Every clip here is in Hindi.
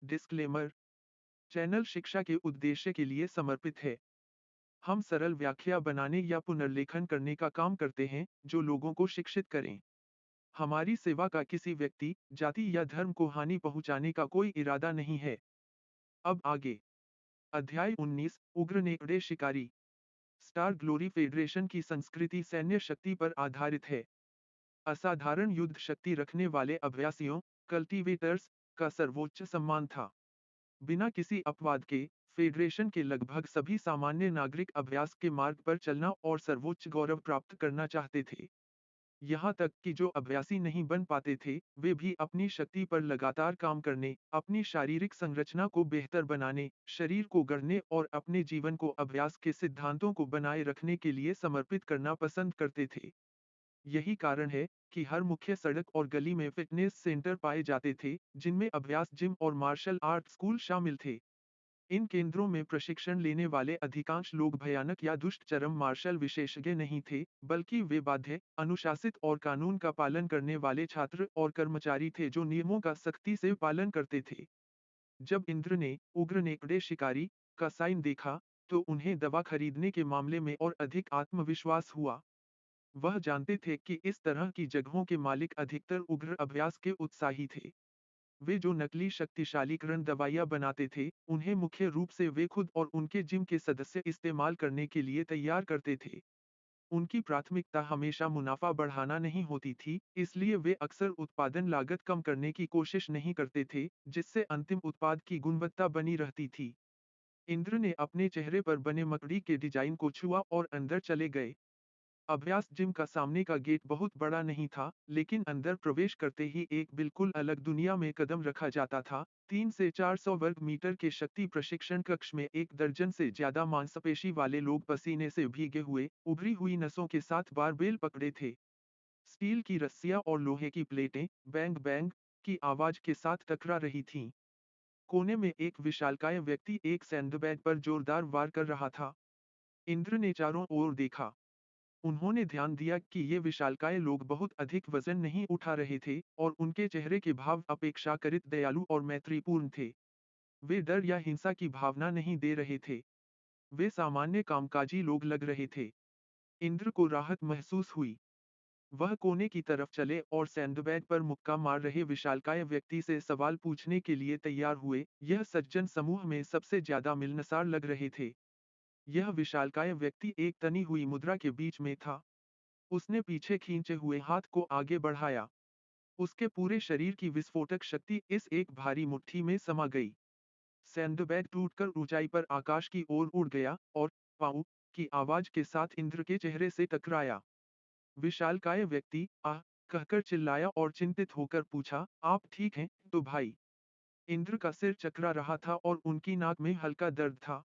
डिस्क्लेमर। चैनल शिक्षा के उद्देश्य के लिए समर्पित है। हम सरल व्याख्या बनाने या पुनर्लेखन करने का काम करते हैं, जो लोगों को शिक्षित करें। हमारी सेवा का किसी व्यक्ति, जाति या धर्म को हानि पहुंचाने का कोई इरादा नहीं है। अब आगे। अध्याय 19, उग्र नेकड़े शिकारी। स्टार ग्लोरी फेडरेशन की संस्कृति सैन्य शक्ति पर आधारित है। असाधारण युद्ध शक्ति रखने वाले अभ्यासियों, कल्टीवेटर्स, का सर्वोच्च सम्मान था। बिना किसी अपवाद के, फेडरेशन के लगभग सभी सामान्य नागरिक अभ्यास के मार्ग पर चलना और सर्वोच्च गौरव प्राप्त करना चाहते थे। यहाँ तक कि जो अभ्यासी नहीं बन पाते थे, वे भी अपनी शक्ति पर लगातार काम करने, अपनी शारीरिक संरचना को बेहतर बनाने, शरीर को गढ़ने और अपने जीवन को अभ्यास के सिद्धांतों को बनाए रखने के लिए समर्पित करना पसंद करते थे। यही कारण है कि हर मुख्य सड़क और गली में फिटनेस सेंटर पाए जाते थे, जिनमें अभ्यास जिम और मार्शल आर्ट स्कूल शामिल थे। इन केंद्रों में प्रशिक्षण लेने वाले अधिकांश लोग भयानक या दुष्ट चरम मार्शल विशेषज्ञ नहीं थे, बल्कि वे बाध्य, अनुशासित और कानून का पालन करने वाले छात्र और कर्मचारी थे जो नियमों का सख्ती से पालन करते थे। जब इंद्र ने उग्र नेकड़े शिकारी का साइन देखा, तो उन्हें दवा खरीदने के मामले में और अधिक आत्मविश्वास हुआ। वह जानते थे कि इस तरह की जगहों के मालिक अधिकतर उग्र अभ्यास के उत्साही थे। वे जो नकली शक्तिशालीकरण दवाइयाँ बनाते थे, उन्हें मुख्य रूप से वे खुद और उनके जिम के सदस्य इस्तेमाल करने के लिए तैयार करते थे। उनकी प्राथमिकता हमेशा मुनाफा बढ़ाना नहीं होती थी, इसलिए वे अक्सर उत्पादन लागत कम करने की कोशिश नहीं करते थे, जिससे अंतिम उत्पाद की गुणवत्ता बनी रहती थी। इंद्र ने अपने चेहरे पर बने मकड़ी के डिजाइन को छुआ और अंदर चले गए। अभ्यास जिम का सामने का गेट बहुत बड़ा नहीं था, लेकिन अंदर प्रवेश करते ही एक बिल्कुल अलग दुनिया में कदम रखा जाता था। 3 से 400 वर्ग मीटर के शक्ति प्रशिक्षण कक्ष में 1 दर्जन से ज्यादा मांसपेशी वाले लोग पसीने से भीगे हुए, उभरी हुई नसों के साथ बारबेल पकड़े थे। स्टील की रस्सियां और लोहे की प्लेटें, बैंग बैंग की आवाज के साथ टकरा रही थीं। कोने में एक विशालकाय व्यक्ति एक सैंडबैग पर जोरदार वार कर रहा था। इंद्र ने चारों ओर देखा। उन्होंने ध्यान दिया कि ये विशालकाय लोग बहुत अधिक वजन नहीं उठा रहे थे और उनके चेहरे के भाव अपेक्षाकृत दयालु और मैत्रीपूर्ण थे। वे डर या हिंसा की भावना नहीं दे रहे थे। वे सामान्य कामकाजी लोग लग रहे थे। इंद्र को राहत महसूस हुई। वह कोने की तरफ चले और सैंडबैग पर मुक्का मार रहे विशालकाय व्यक्ति से सवाल पूछने के लिए तैयार हुए। यह सज्जन समूह में सबसे ज्यादा मिलनसार लग रहे थे। यह विशालकाय व्यक्ति एक तनी हुई मुद्रा के बीच में था। उसने पीछे खींचे हुए हाथ को आगे बढ़ाया। उसके पूरे शरीर की विस्फोटक शक्ति इस एक भारी मुट्ठी में समा गई। सैंडबैग टूटकर ऊंचाई पर आकाश की ओर उड़ गया और पाऊ की आवाज के साथ इंद्र के चेहरे से टकराया। विशालकाय व्यक्ति आह कहकर चिल्लाया और चिंतित होकर पूछा, आप ठीक हैं तो भाई? इंद्र का सिर चकरा रहा था और उनकी नाक में हल्का दर्द था।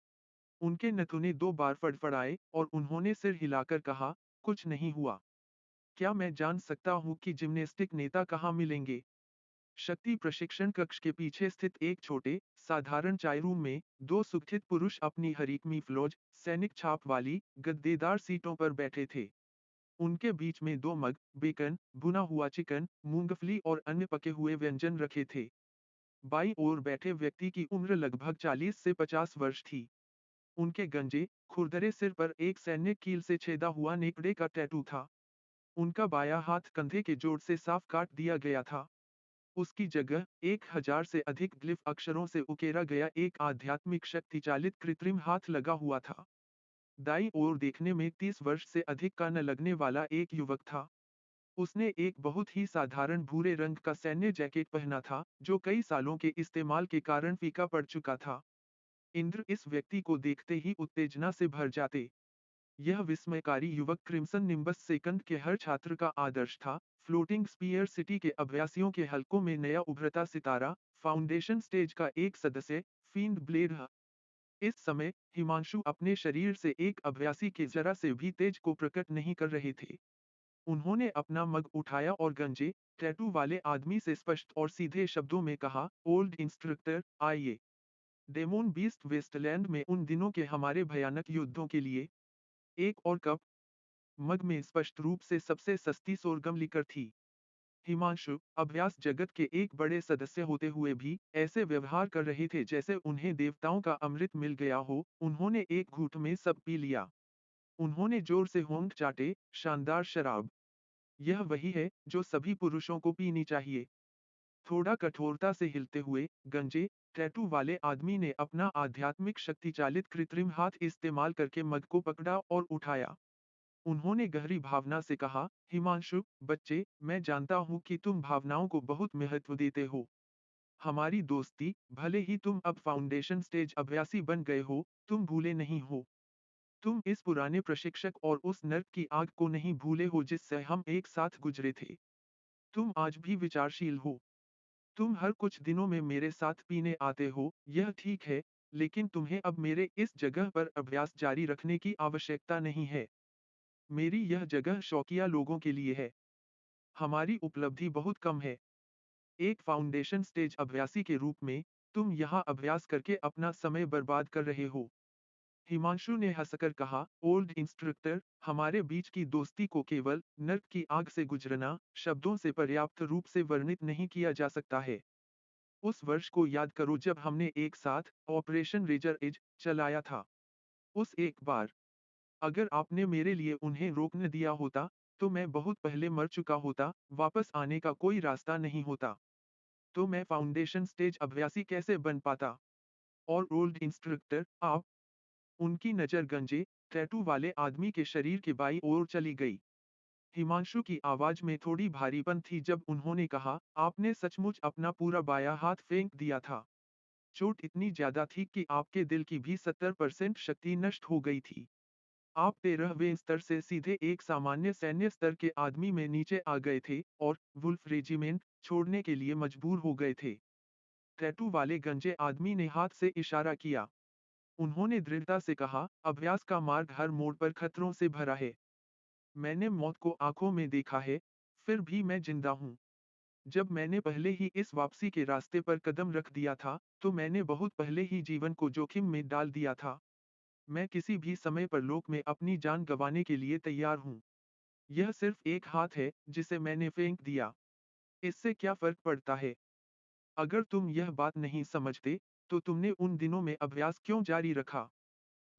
उनके नथुने 2 बार फड़फड़ाए और उन्होंने सिर हिलाकर कहा, कुछ नहीं हुआ। क्या मैं जान सकता हूँ कि जिम्नास्टिक नेता कहाँ मिलेंगे? शक्ति प्रशिक्षण कक्ष के पीछे स्थित एक छोटे, साधारण चाय रूम में, 2 सुगठित पुरुष अपनी हरीकमी फ्लौज, सैनिक छाप वाली, गद्देदार सीटों पर बैठे थे। उनके बीच में 2 मग, बेकन, भुना हुआ चिकन, मूंगफली और अन्य पके हुए व्यंजन रखे थे। बाईं ओर बैठे व्यक्ति की उम्र लगभग 40 से 50 वर्ष थी। उनके गंजे, खुरदरे सिर पर एक सैन्य कील से छेदा हुआ नेकड़े का टैटू था। उनका बायां हाथ कंधे के जोड़ से साफ काट दिया गया था। उसकी जगह 1000 से अधिक ग्लिफ अक्षरों से उकेरा गया एक आध्यात्मिक शक्ति चालित कृत्रिम हाथ लगा हुआ था। दाईं ओर देखने में 30 वर्ष से अधिक का न लगने वाला एक युवक था। उसने एक बहुत ही साधारण भूरे रंग का सैन्य जैकेट पहना था, जो कई सालों के इस्तेमाल के कारण फीका पड़ चुका था। इंद्र इस व्यक्ति को देखते ही उत्तेजना से भर जाते। यह विस्मयकारी युवक क्रिम्सन निम्बस सेकंड के हर छात्र का आदर्श था। फ्लोटिंग स्पीयर सिटी के अभ्यासियों के हलकों में नया उभरता सितारा, फाउंडेशन स्टेज का एक सदस्य, फील्ड ब्लेड। इस समय हिमांशु अपने शरीर से एक अभ्यासी के जरा से भी तेज को प्रकट नहीं कर रहे थे। उन्होंने अपना मग उठाया और गंजे, टैटू वाले आदमी से स्पष्ट और सीधे शब्दों में कहा, ओल्ड इंस्ट्रक्टर, आइए। डेमोन बीस्ट वेस्टलैंड में उन दिनों के हमारे भयानक युद्धों के लिए। एक और कप। मग में स्पष्ट रूप से सबसे सस्ती सोरगम लिकर थी। हिमांशु अभ्यास जगत के एक बड़े सदस्य होते हुए भी ऐसे व्यवहार कर रहे थे जैसे उन्हें देवताओं का अमृत मिल गया हो। उन्होंने एक घूंट में सब पी लिया। उन्होंने जोर से होंठ चाटे। शानदार शराब। यह वही है जो सभी पुरुषों को पीनी चाहिए। थोड़ा कठोरता से हिलते हुए गंजे टैटू वाले आदमी ने अपना आध्यात्मिक शक्ति चालित कृत्रिम हाथ इस्तेमाल करके मग को पकड़ा और उठाया। उन्होंने गहरी भावना से कहा, हिमांशु बच्चे, मैं जानता हूं कि तुम भावनाओं को बहुत महत्व देते हो। हमारी दोस्ती, भले ही तुम अब फाउंडेशन स्टेज अभ्यासी बन गए हो, तुम भूले नहीं हो। तुम इस पुराने प्रशिक्षक और उस नर्क की आग को नहीं भूले हो जिससे हम एक साथ गुजरे थे। तुम आज भी विचारशील हो। तुम हर कुछ दिनों में मेरे साथ पीने आते हो, यह ठीक है, लेकिन तुम्हें अब मेरे इस जगह पर अभ्यास जारी रखने की आवश्यकता नहीं है। मेरी यह जगह शौकिया लोगों के लिए है। हमारी उपलब्धि बहुत कम है। एक फाउंडेशन स्टेज अभ्यासी के रूप में, तुम यहाँ अभ्यास करके अपना समय बर्बाद कर रहे हो। हिमांशु ने हंसकर कहा, ओल्ड इंस्ट्रक्टर, हमारे बीच की दोस्ती को केवल नर्क की आग से गुजरना शब्दों से पर्याप्त रूप से वर्णित नहीं किया जा सकता है। उस वर्ष को याद करो जब हमने एक साथ ऑपरेशन रेजर एज चलाया था। उस एक बार, अगर आपने मेरे लिए उन्हें रोकने दिया होता, तो मैं बहुत पहले मर चुका होता। वापस आने का कोई रास्ता नहीं होता। तो मैं फाउंडेशन स्टेज अभ्यासी कैसे बन पाता? और ओल्ड इंस्ट्रक्टर, आप? उनकी नजर गंजे टैटू वाले आदमी के शरीर के बाईं ओर चली गई। हिमांशु की आवाज में थोड़ी भारीपन थी जब उन्होंने कहा, आपने सचमुच अपना पूरा बायां हाथ फेंक दिया था। चोट इतनी ज्यादा थी कि आपके दिल की भी 70% शक्ति नष्ट हो गई थी। आप 13वें स्तर से सीधे एक सामान्य सैन्य स्तर के आदमी में नीचे आ गए थे और वुल्फ रेजिमेंट छोड़ने के लिए मजबूर हो गए थे। टैटू वाले गंजे आदमी ने हाथ से इशारा किया। उन्होंने दृढ़ता से कहा, अभ्यास का मार्ग हर मोड़ पर खतरों से भरा है। मैंने मौत को आंखों में देखा है, फिर भी मैं जिंदा हूँ। जब मैंने पहले ही इस वापसी के रास्ते पर कदम रख दिया था, तो मैंने बहुत पहले ही जीवन को जोखिम में डाल दिया था। मैं किसी भी समय पर लोक में अपनी जान गंवाने के लिए तैयार हूँ। यह सिर्फ एक हाथ है, जिसे मैंने फेंक दिया। इससे क्या फर्क पड़ता है? अगर तुम यह बात नहीं समझते, तो तुमने उन दिनों में अभ्यास क्यों जारी रखा?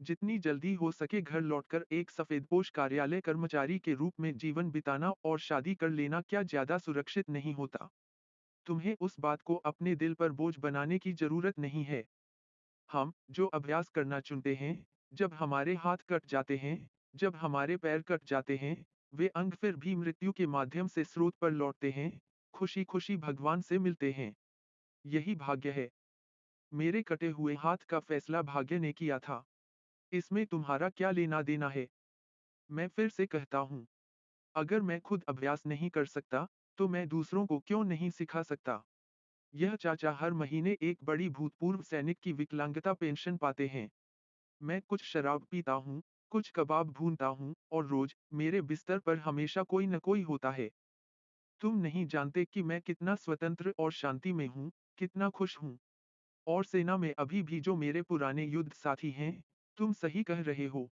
जितनी जल्दी हो सके घर लौटकर एक सफेदपोश कार्यालय कर्मचारी के रूप में जीवन बिताना और शादी कर लेना क्या ज्यादा सुरक्षित नहीं होता? तुम्हें उस बात को अपने दिल पर बोझ बनाने की जरूरत नहीं है। हम, जो अभ्यास करना चुनते हैं, जब हमारे हाथ कट जाते हैं, जब हमारे पैर कट जाते हैं, वे अंग फिर भी मृत्यु के माध्यम से स्रोत पर लौटते हैं, खुशी खुशी भगवान से मिलते हैं। यही भाग्य है। मेरे कटे हुए हाथ का फैसला भाग्य ने किया था। इसमें तुम्हारा क्या लेना देना है? मैं फिर से कहता हूँ, अगर मैं खुद अभ्यास नहीं कर सकता, तो मैं दूसरों को क्यों नहीं सिखा सकता? यह चाचा हर महीने एक बड़ी भूतपूर्व सैनिक की विकलांगता पेंशन पाते हैं। मैं कुछ शराब पीता हूँ, कुछ कबाब भूनता हूँ, और रोज मेरे बिस्तर पर हमेशा कोई न कोई होता है। तुम नहीं जानते कि मैं कितना स्वतंत्र और शांति में हूँ, कितना खुश हूँ। और सेना में अभी भी जो मेरे पुराने युद्ध साथी हैं, तुम सही कह रहे हो।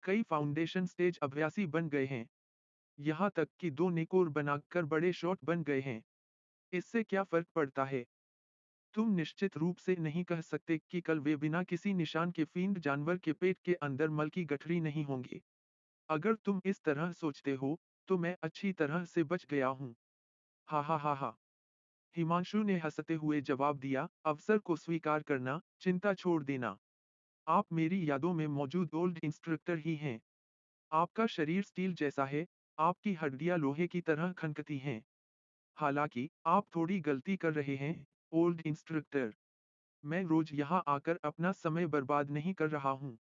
कई फाउंडेशन स्टेज अभ्यासी बन गए हैं। यहाँ तक कि दो नेकोर बनाकर बड़े शॉट बन गए हैं। इससे क्या फर्क पड़ता है? तुम निश्चित रूप से नहीं कह सकते कि कल वे बिना किसी निशान के फील्ड जानवर के पेट के अंदर मल की गठरी नहीं होंगे। अगर तुम इस तरह सोचते हो, तो मैं अच्छी तरह से बच गया हूँ। हा हा हा हा। हिमांशु ने हंसते हुए जवाब दिया, अवसर को स्वीकार करना, चिंता छोड़ देना। आप मेरी यादों में मौजूद ओल्ड इंस्ट्रक्टर ही हैं। आपका शरीर स्टील जैसा है, आपकी हड्डियां लोहे की तरह खनकती हैं। हालांकि, आप थोड़ी गलती कर रहे हैं, ओल्ड इंस्ट्रक्टर। मैं रोज यहाँ आकर अपना समय बर्बाद नहीं कर रहा हूँ।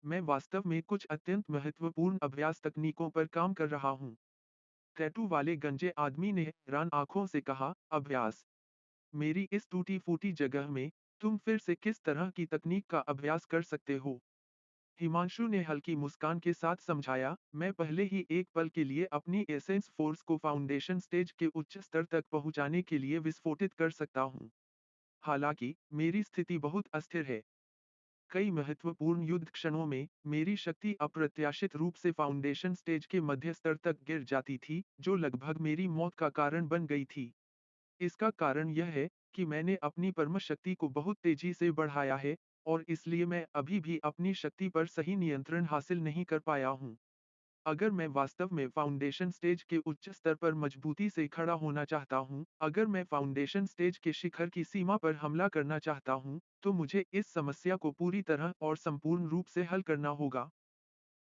मैं वास्तव में कुछ अत्यंत महत्वपूर्ण अभ्यास तकनीकों पर काम कर रहा हूँ। टैटू वाले गंजे आदमी ने हैरान आंखों से कहा, अभ्यास? मेरी इस टूटी फूटी जगह में, तुम फिर से किस तरह की तकनीक का अभ्यास कर सकते हो? हिमांशु ने हल्की मुस्कान के साथ समझाया, मैं पहले ही एक पल के लिए अपनी एसेंस फोर्स को फाउंडेशन स्टेज के उच्च स्तर तक पहुंचाने के लिए विस्फोटित कर सकता हूं। हालांकि, मेरी स्थिति बहुत अस्थिर है। कई महत्वपूर्ण युद्ध क्षणों में मेरी शक्ति अप्रत्याशित रूप से फाउंडेशन स्टेज के मध्य स्तर तक गिर जाती थी, जो लगभग मेरी मौत का कारण बन गई थी। इसका कारण यह है कि मैंने अपनी परम शक्ति को बहुत तेजी से बढ़ाया है और इसलिए मैं अभी भी अपनी शक्ति पर सही नियंत्रण हासिल नहीं कर पाया हूँ। अगर मैं वास्तव में फाउंडेशन स्टेज के उच्च स्तर पर मजबूती से खड़ा होना चाहता हूँ, अगर मैं फाउंडेशन स्टेज के शिखर की सीमा पर हमला करना चाहता हूँ, तो मुझे इस समस्या को पूरी तरह और संपूर्ण रूप से हल करना होगा।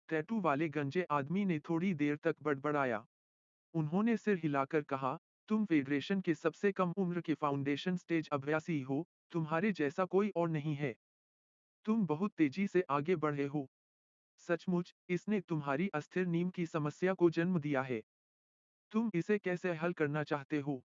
टैटू वाले गंजे आदमी ने थोड़ी देर तक बड़बड़ाया। उन्होंने सिर हिलाकर कहा, तुम फेडरेशन के सबसे कम उम्र के फाउंडेशन स्टेज अभ्यासी हो, तुम्हारे जैसा कोई और नहीं है। तुम बहुत तेजी से आगे बढ़े हो। सचमुच, इसने तुम्हारी अस्थिर नींव की समस्या को जन्म दिया है। तुम इसे कैसे हल करना चाहते हो?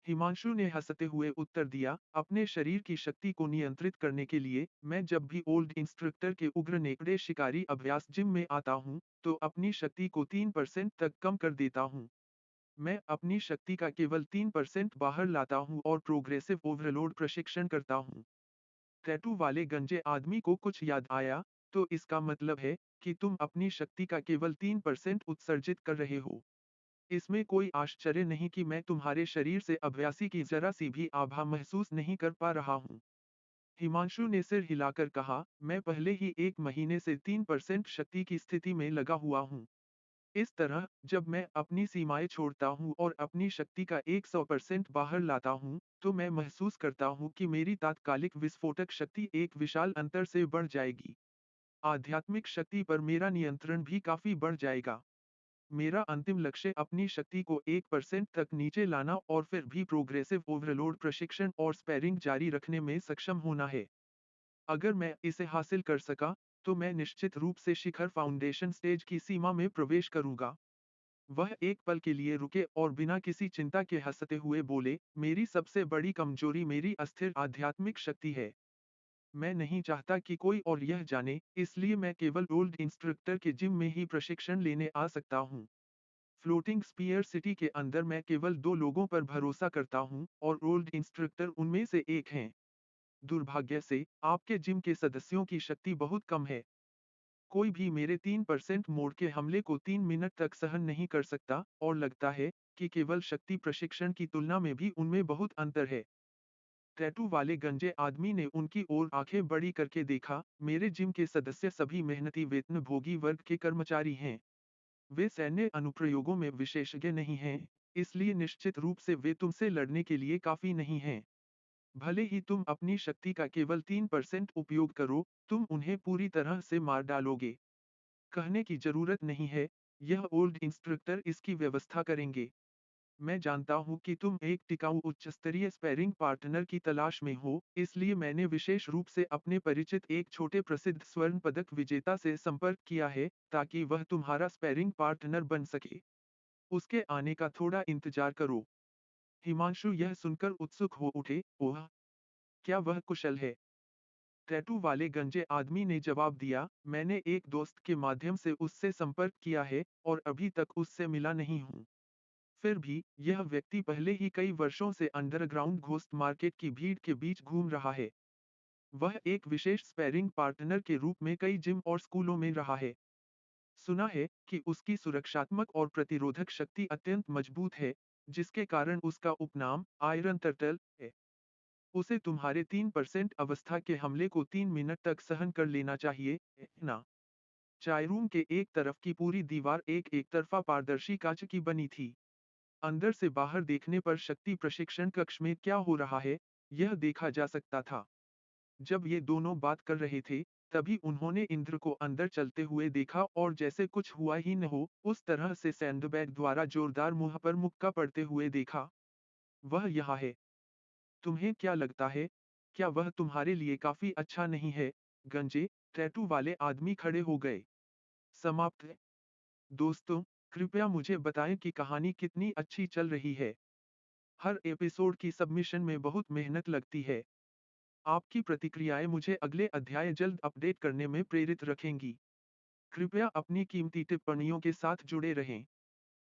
हिमांशु ने हंसते हुए उत्तर दिया, अपने शरीर की शक्ति को नियंत्रित करने के लिए, मैं जब भी ओल्ड इंस्ट्रक्टर के उग्र नेकड़े शिकारी अभ्यास जिम में आता हूँ, तो अपनी शक्ति को 3% तक कम कर देता हूँ। मैं अपनी शक्ति का केवल 3% बाहर लाता हूँ और प्रोग्रेसिव ओवरलोड प्रशिक्षण करता हूँ। टैटू वाले गंजे आदमी को कुछ याद आया, तो इसका मतलब है कि तुम अपनी शक्ति का केवल 3% उत्सर्जित कर रहे हो। इसमें कोई आश्चर्य नहीं कि मैं तुम्हारे शरीर से अभ्यासी की जरा सी भी आभा महसूस नहीं कर पा रहा हूँ। हिमांशु ने सिर हिलाकर कहा, मैं पहले ही 1 महीने से 3% शक्ति की स्थिति में लगा हुआ हूँ। इस तरह, जब मैं अपनी सीमाएं छोड़ता हूँ और अपनी शक्ति का 100% बाहर लाता हूँ, तो मैं महसूस करता हूँ कि मेरी तात्कालिक विस्फोटक शक्ति एक विशाल अंतर से बढ़ जाएगी। आध्यात्मिक शक्ति पर मेरा नियंत्रण भी काफी बढ़ जाएगा। मेरा अंतिम लक्ष्य अपनी शक्ति को 1% तक नीचे लाना और फिर भी प्रोग्रेसिव ओवरलोड प्रशिक्षण और स्पैरिंग जारी रखने में सक्षम होना है। अगर मैं इसे हासिल कर सका, तो मैं निश्चित रूप से शिखर फाउंडेशन स्टेज की सीमा में प्रवेश करूंगा। वह एक पल के लिए रुके और बिना किसी चिंता के हंसते हुए बोले, मेरी सबसे बड़ी कमजोरी मेरी अस्थिर आध्यात्मिक शक्ति है। मैं नहीं चाहता कि कोई और यह जाने, इसलिए मैं केवल ओल्ड इंस्ट्रक्टर के जिम में ही प्रशिक्षण लेने आ सकता हूँ। फ्लोटिंग स्पीयर सिटी के अंदर मैं केवल 2 लोगों पर भरोसा करता हूँ और ओल्ड इंस्ट्रक्टर उनमें से एक हैं। दुर्भाग्य से, आपके जिम के सदस्यों की शक्ति बहुत कम है। कोई भी मेरे 3% मोड़ के हमले को 3 मिनट तक सहन नहीं कर सकता और लगता है कि केवल शक्ति प्रशिक्षण की तुलना में भी उनमें बहुत अंतर है। टैटू वाले गंजे आदमी ने उनकी ओर आंखें बड़ी करके देखा, मेरे जिम के सदस्य सभी मेहनती वेतनभोगी वर्ग के कर्मचारी हैं। वे सैन्य अनुप्रयोगों में विशेषज्ञ नहीं हैं, इसलिए निश्चित रूप से वे तुमसे लड़ने के लिए काफी नहीं हैं। भले ही तुम अपनी शक्ति का केवल 3% उपयोग करो, तुम उन्हें पूरी तरह से मार डालोगे। कहने की जरूरत नहीं है, यह ओल्ड इंस्ट्रक्टर इसकी व्यवस्था करेंगे। मैं जानता हूँ कि तुम एक टिकाऊ उच्च स्तरीय स्पैरिंग पार्टनर की तलाश में हो, इसलिए मैंने विशेष रूप से अपने परिचित एक छोटे प्रसिद्ध स्वर्ण पदक विजेता से संपर्क किया है, ताकि वह तुम्हारा स्पैरिंग पार्टनर बन सके। उसके आने का थोड़ा इंतजार करो। हिमांशु यह सुनकर उत्सुक हो उठे, ओह! क्या वह कुशल है? टैटू वाले गंजे आदमी ने जवाब दिया, मैंने एक दोस्त के माध्यम से उससे संपर्क किया है और अभी तक उससे मिला नहीं हूँ। फिर भी, यह व्यक्ति पहले ही कई वर्षों से अंडरग्राउंड घोस्ट मार्केट की भीड़ के बीच घूम रहा है। वह एक विशेष स्पैरिंग पार्टनर के रूप में कई जिम और स्कूलों में रहा है। सुना है कि उसकी सुरक्षात्मक और प्रतिरोधक शक्ति अत्यंत मजबूत है, जिसके कारण उसका उपनाम आयरन टर्टल है। उसे तुम्हारे 3% अवस्था के हमले को 3 मिनट तक सहन कर लेना चाहिए, है ना? चाय रूम के एक तरफ की पूरी दीवार एक एकतरफा पारदर्शी कांच की बनी थी। अंदर से बाहर देखने पर शक्ति प्रशिक्षण कक्ष में क्या हो रहा है, यह देखा जा सकता था। जब ये दोनों बात कर रहे थे, तभी उन्होंने इंद्र को अंदर चलते हुए देखा और जैसे कुछ हुआ ही न हो, उस तरह से सैंडबैग द्वारा जोरदार मुंह पर मुक्का पड़ते हुए देखा। वह यहाँ है। तुम्हें क्या लगता है? क्या वह तुम्हारे लिए काफी अच्छा नहीं है? गंजे, टैटू वाले आदमी खड़े हो गए। समाप्त। दोस्तों, कृपया मुझे बताएं कि कहानी कितनी अच्छी चल रही है। हर एपिसोड की सबमिशन में बहुत मेहनत लगती है। आपकी प्रतिक्रियाएं मुझे अगले अध्याय जल्द अपडेट करने में प्रेरित रखेंगी। कृपया अपनी कीमती टिप्पणियों के साथ जुड़े रहें।